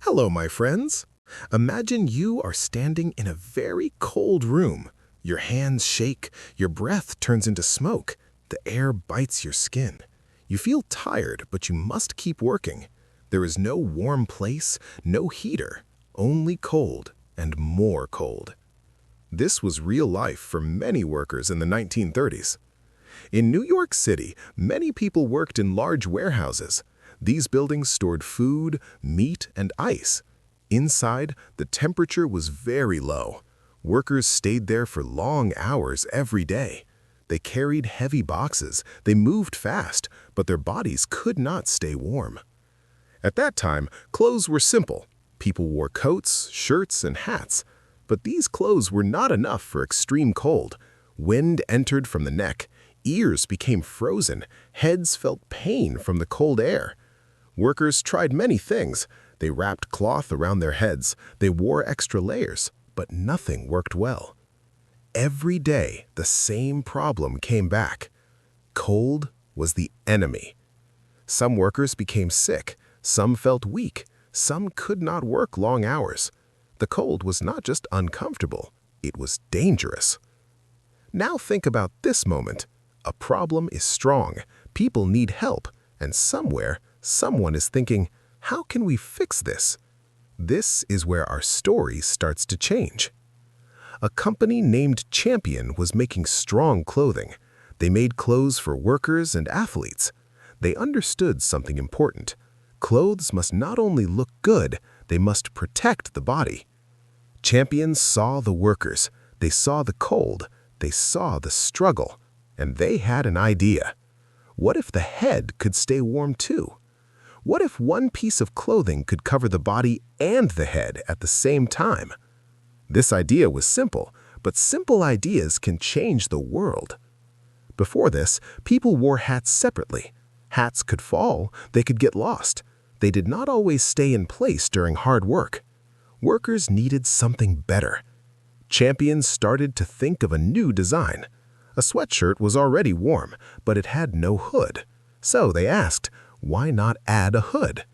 Hello, my friends. Imagine you are standing in a very cold room. Your hands shake, your breath turns into smoke, the air bites your skin. You feel tired, but you must keep working. There is no warm place, no heater, only cold and more cold. This was real life for many workers in the 1930s. In New York City, many people worked in large warehouses. These buildings stored food, meat, and ice. Inside, the temperature was very low. Workers stayed there for long hours every day. They carried heavy boxes, they moved fast, but their bodies could not stay warm. At that time, clothes were simple. People wore coats, shirts, and hats. But these clothes were not enough for extreme cold. Wind entered from the neck, ears became frozen, heads felt pain from the cold air. Workers tried many things. They wrapped cloth around their heads, they wore extra layers, but nothing worked well. Every day, the same problem came back. Cold was the enemy. Some workers became sick, some felt weak, some could not work long hours. The cold was not just uncomfortable, it was dangerous. Now think about this moment. A problem is strong, people need help, and somewhere, someone is thinking, how can we fix this? This is where our story starts to change. A company named Champion was making strong clothing. They made clothes for workers and athletes. They understood something important. Clothes must not only look good, they must protect the body. Champion saw the workers, they saw the cold, they saw the struggle, and they had an idea. What if the head could stay warm too? What if one piece of clothing could cover the body and the head at the same time? This idea was simple, but simple ideas can change the world. Before this, people wore hats separately. Hats could fall, they could get lost. They did not always stay in place during hard work. Workers needed something better. Champions started to think of a new design. A sweatshirt was already warm, but it had no hood. So they asked, why not add a hood?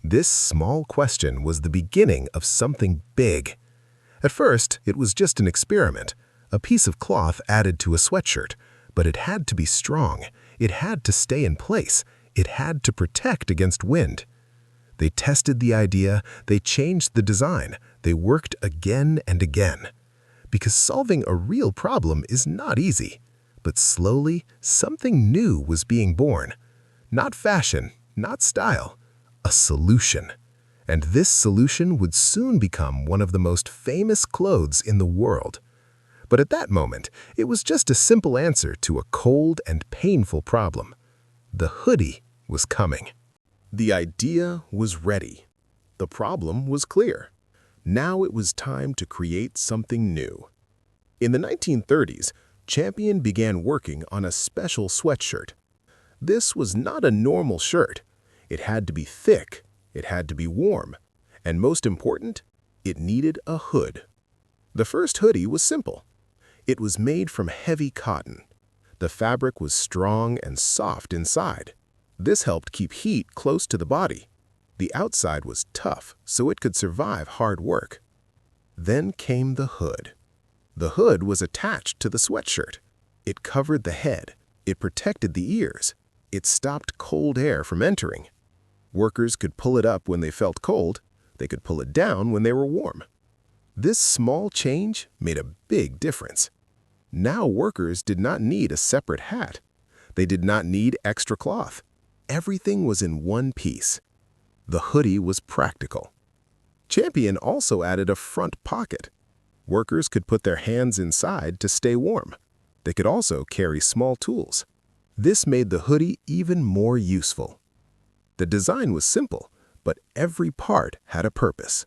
This small question was the beginning of something big. At first, it was just an experiment, a piece of cloth added to a sweatshirt, but it had to be strong, it had to stay in place, it had to protect against wind. They tested the idea, they changed the design, they worked again and again. Because solving a real problem is not easy, but slowly, something new was being born. Not fashion, not style, a solution. And this solution would soon become one of the most famous clothes in the world. But at that moment, it was just a simple answer to a cold and painful problem. The hoodie was coming. The idea was ready. The problem was clear. Now it was time to create something new. In the 1930s, Champion began working on a special sweatshirt. This was not a normal shirt. It had to be thick, it had to be warm, and most important, it needed a hood. The first hoodie was simple. It was made from heavy cotton. The fabric was strong and soft inside. This helped keep heat close to the body. The outside was tough, so it could survive hard work. Then came the hood. The hood was attached to the sweatshirt. It covered the head. It protected the ears. It stopped cold air from entering. Workers could pull it up when they felt cold. They could pull it down when they were warm. This small change made a big difference. Now workers did not need a separate hat. They did not need extra cloth. Everything was in one piece. The hoodie was practical. Champion also added a front pocket. Workers could put their hands inside to stay warm. They could also carry small tools. This made the hoodie even more useful. The design was simple, but every part had a purpose.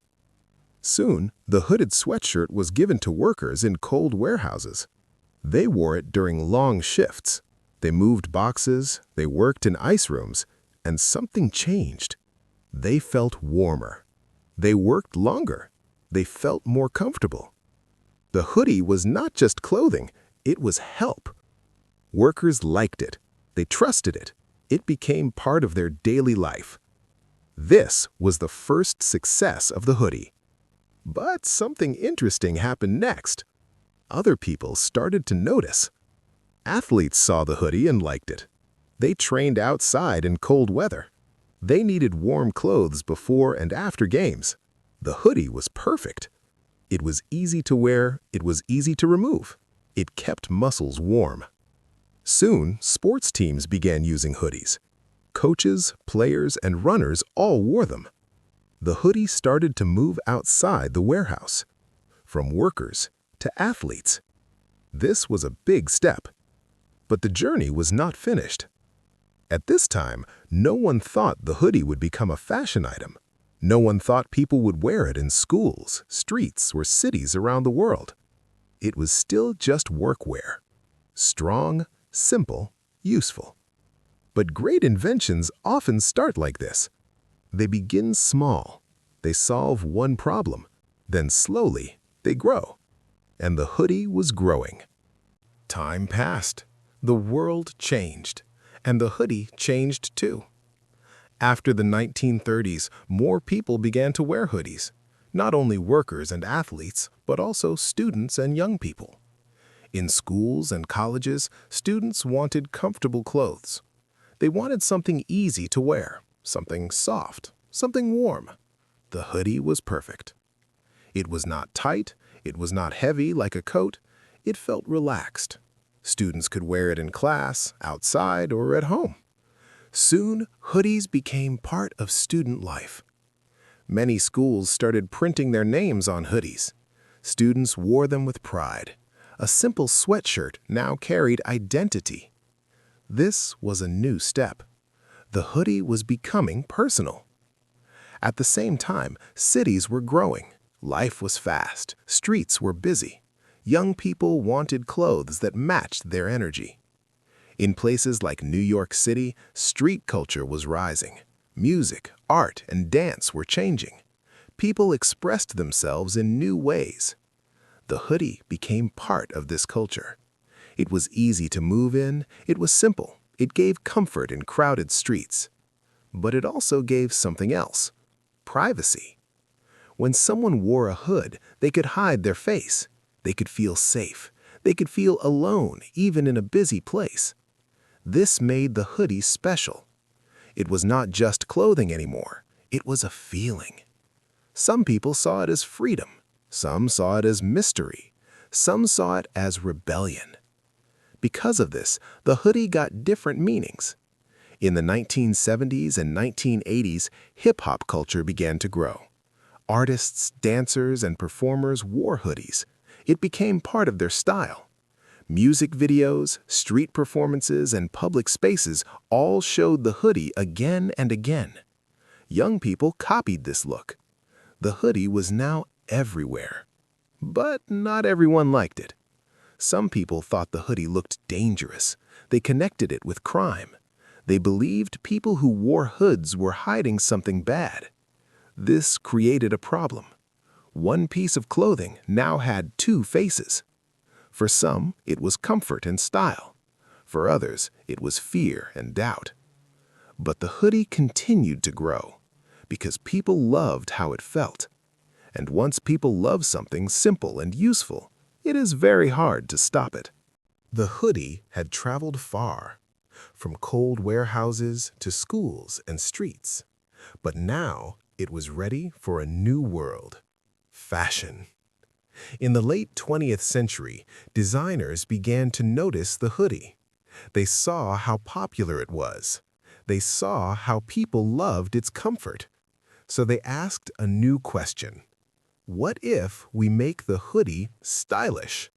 Soon, the hooded sweatshirt was given to workers in cold warehouses. They wore it during long shifts. They moved boxes, they worked in ice rooms, and something changed. They felt warmer. They worked longer. They felt more comfortable. The hoodie was not just clothing, it was help. Workers liked it. They trusted it. It became part of their daily life. This was the first success of the hoodie. But something interesting happened next. Other people started to notice. Athletes saw the hoodie and liked it. They trained outside in cold weather. They needed warm clothes before and after games. The hoodie was perfect. It was easy to wear, it was easy to remove. It kept muscles warm. Soon, sports teams began using hoodies. Coaches, players, and runners all wore them. The hoodie started to move outside the warehouse, from workers to athletes. This was a big step. But the journey was not finished. At this time, no one thought the hoodie would become a fashion item. No one thought people would wear it in schools, streets, or cities around the world. It was still just workwear. Strong, simple, useful. But great inventions often start like this. They begin small. They solve one problem. Then slowly, they grow. And the hoodie was growing. Time passed. The world changed. And the hoodie changed too. After the 1930s, more people began to wear hoodies. Not only workers and athletes, but also students and young people. In schools and colleges, students wanted comfortable clothes. They wanted something easy to wear, something soft, something warm. The hoodie was perfect. It was not tight, it was not heavy like a coat, it felt relaxed. Students could wear it in class, outside, or at home. Soon, hoodies became part of student life. Many schools started printing their names on hoodies. Students wore them with pride. A simple sweatshirt now carried identity. This was a new step. The hoodie was becoming personal. At the same time, cities were growing. Life was fast. Streets were busy. Young people wanted clothes that matched their energy. In places like New York City, street culture was rising. Music, art, and dance were changing. People expressed themselves in new ways. The hoodie became part of this culture. It was easy to move in, it was simple, it gave comfort in crowded streets. But it also gave something else: privacy. When someone wore a hood, they could hide their face. They could feel safe. They could feel alone, even in a busy place. This made the hoodie special. It was not just clothing anymore. It was a feeling. Some people saw it as freedom. Some saw it as mystery. Some saw it as rebellion. Because of this, the hoodie got different meanings. In the 1970s and 1980s, hip-hop culture began to grow. Artists, dancers, and performers wore hoodies. It became part of their style. Music videos, street performances, and public spaces all showed the hoodie again and again. Young people copied this look. The hoodie was now everywhere. But not everyone liked it. Some people thought the hoodie looked dangerous. They connected it with crime. They believed people who wore hoods were hiding something bad. This created a problem. One piece of clothing now had two faces. For some, it was comfort and style. For others, it was fear and doubt. But the hoodie continued to grow because people loved how it felt. And once people love something simple and useful, it is very hard to stop it. The hoodie had traveled far, from cold warehouses to schools and streets. But now it was ready for a new world: fashion. In the late 20th century, designers began to notice the hoodie. They saw how popular it was. They saw how people loved its comfort. So they asked a new question. What if we make the hoodie stylish?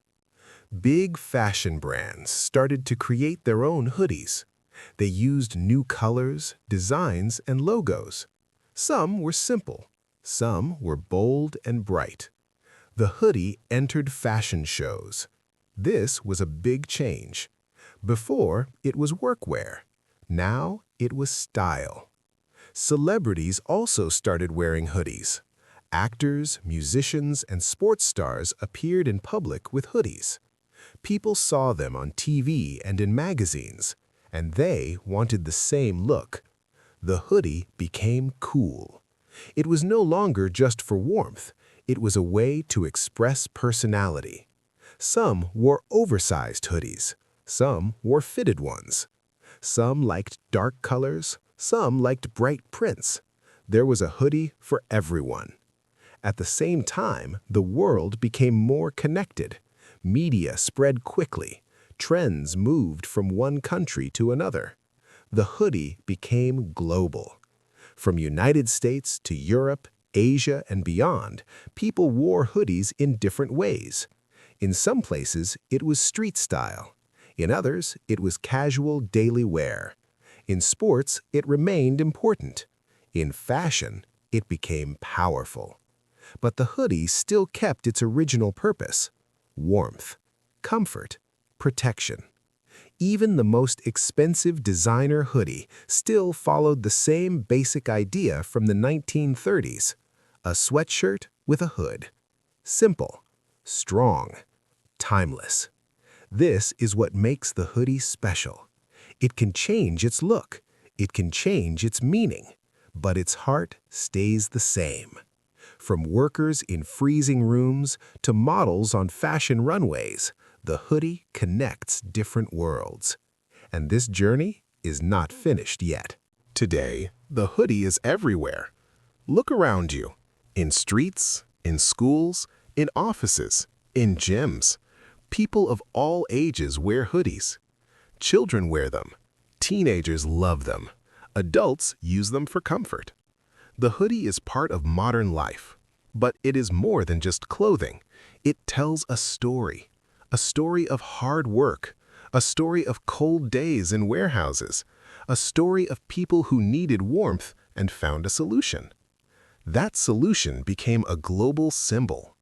Big fashion brands started to create their own hoodies. They used new colors, designs, and logos. Some were simple. Some were bold and bright. The hoodie entered fashion shows. This was a big change. Before, it was workwear. Now, it was style. Celebrities also started wearing hoodies. Actors, musicians, and sports stars appeared in public with hoodies. People saw them on TV and in magazines, and they wanted the same look. the hoodie became cool. It was no longer just for warmth. It was a way to express personality. Some wore oversized hoodies. Some wore fitted ones. Some liked dark colors. Some liked bright prints. There was a hoodie for everyone. At the same time, the world became more connected. Media spread quickly. Trends moved from one country to another. The hoodie became global. From United States to Europe, Asia, and beyond, people wore hoodies in different ways. In some places, it was street style. In others, it was casual daily wear. In sports, it remained important. In fashion, it became powerful. But the hoodie still kept its original purpose: warmth, comfort, protection. Even the most expensive designer hoodie still followed the same basic idea from the 1930s: a sweatshirt with a hood. Simple, strong, timeless. This is what makes the hoodie special. It can change its look, it can change its meaning, but its heart stays the same. From workers in freezing rooms to models on fashion runways, the hoodie connects different worlds. And this journey is not finished yet. Today, the hoodie is everywhere. Look around you. In streets, in schools, in offices, in gyms. People of all ages wear hoodies. Children wear them. Teenagers love them. Adults use them for comfort. The hoodie is part of modern life. But it is more than just clothing. It tells a story of hard work, a story of cold days in warehouses, a story of people who needed warmth and found a solution. That solution became a global symbol.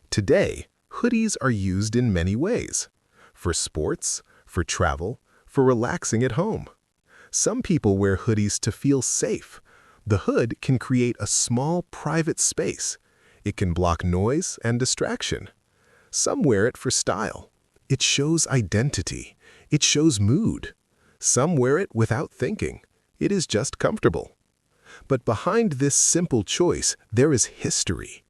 Today, hoodies are used in many ways: for sports, for travel, for relaxing at home. Some people wear hoodies to feel safe. The hood can create a small private space. It can block noise and distraction. Some wear it for style. It shows identity. It shows mood. Some wear it without thinking. It is just comfortable. But behind this simple choice, there is history.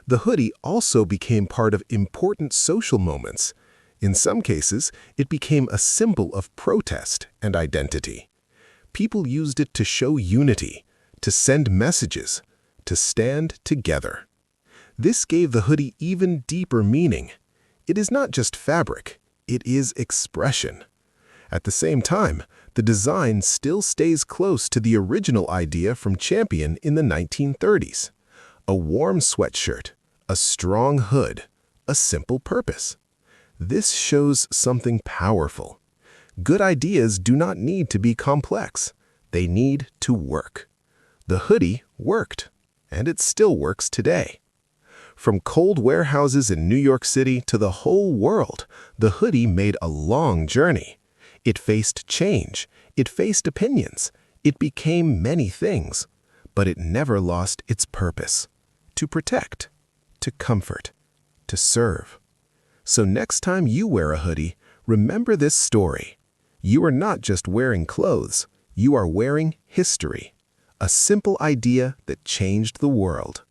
The hoodie also became part of important social moments. In some cases, it became a symbol of protest and identity. People used it to show unity, to send messages, to stand together. This gave the hoodie even deeper meaning. It is not just fabric, it is expression. At the same time, the design still stays close to the original idea from Champion in the 1930s. A warm sweatshirt, a strong hood, a simple purpose. This shows something powerful. Good ideas do not need to be complex. They need to work. The hoodie worked, and it still works today. From cold warehouses in New York City to the whole world, the hoodie made a long journey. It faced change. It faced opinions. It became many things. But it never lost its purpose: to protect, to comfort, to serve. So next time you wear a hoodie, remember this story. You are not just wearing clothes. You are wearing history. A simple idea that changed the world.